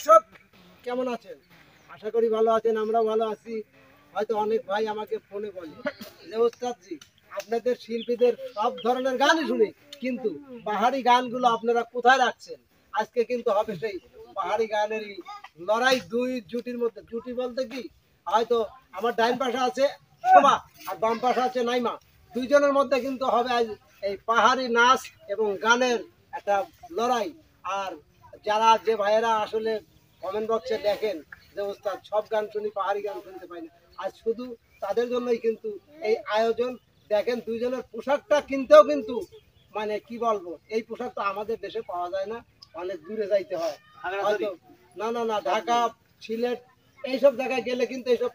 দর্শক কেমন আছেন? আশা করি ভালো আছেন, আমরাও ভালো আছি। হয়তো অনেক ভাই আমাকে ফোনে বলে যে ওস্তাদজি আপনাদের শিল্পীদের সব ধরনের গানই শুনি, কিন্তু পাহাড়ি গানগুলো আপনারা কোথায় রাখছেন? আজকে কিন্তু হবে সেই পাহাড়ি গানেরই লড়াই। দুই জুটির মধ্যে, জুটি বলতে কি, হয়তো আমার ডাইন পাশে আছে শোভা আর বাম পাশে আছে নাইমা। দুইজনের মধ্যে কিন্তু হবে আজ এই পাহাড়ি নাচ এবং গানের একটা লড়াই। আর যারা যে ভাইয়েরা আসলে কমেন্ট বক্সে দেখেন যে ওস্তাদ সব গান শুনি, পাহাড়ি গান শুনতে পাই না, আজ শুধু তাদের জন্যই কিন্তু এই আয়োজন। দেখেন দুইজনের পোশাকটা কিনতেও কিন্তু মানে কি বলবো, এই পোশাক তো আমাদের দেশে পাওয়া যায় না, অনেক দূরে যাইতে হয় হয়তো। না না না, ঢাকা, সিলেট এইসব জায়গায় গেলে কিন্তু এইসব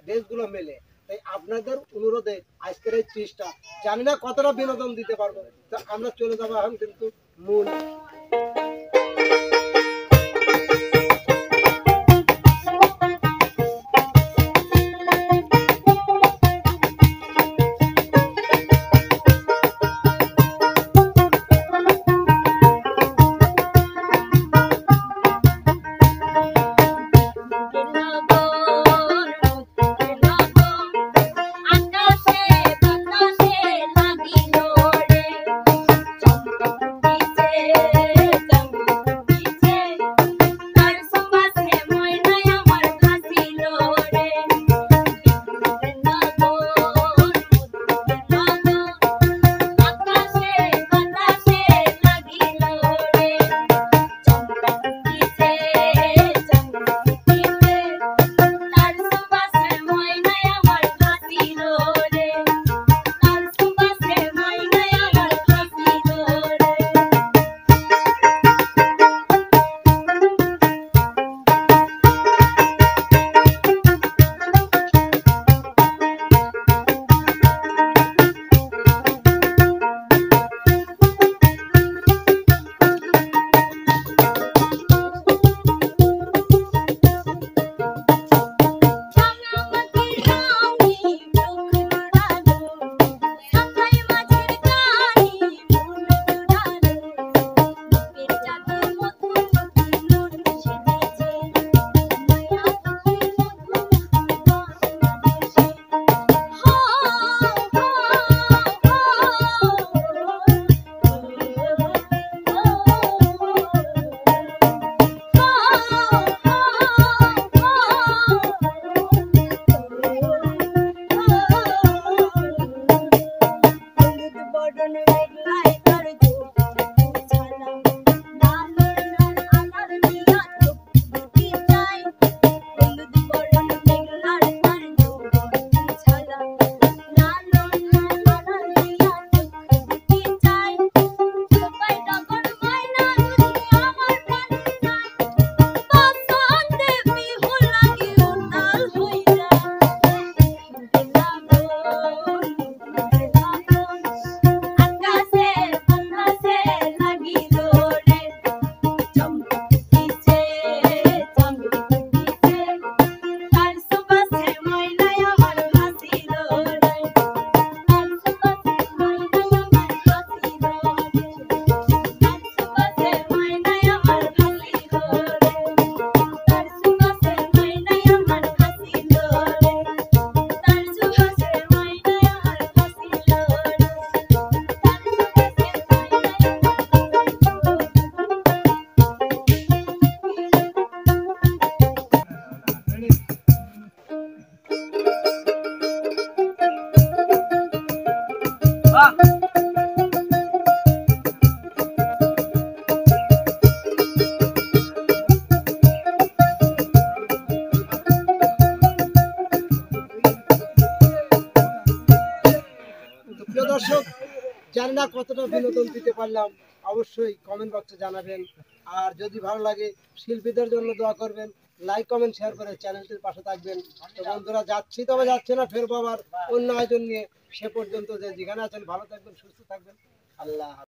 ড্রেসগুলো মেলে। তাই আপনাদের অনুরোধে আজকের এই চেষ্টা, জানি না কতটা বিনোদন দিতে পারবো। তো আমরা চলে যাবো এখন কিন্তু মূল। দর্শক জানি না কতটা বিনোদন দিতে পারলাম, অবশ্যই কমেন্ট বক্সে জানাবেন। আর যদি ভালো লাগে শিল্পীদের জন্য দোয়া করবেন, লাইক কমেন্ট শেয়ার করে চ্যানেলটির পাশে থাকবেন। তো বন্ধুরা যাচ্ছি, তবে যাচ্ছে না, ফেরবো আবার অন্য আয়োজন নিয়ে। সে পর্যন্ত যে যেখানে আছেন ভালো থাকবেন, সুস্থ থাকবেন। আল্লাহ।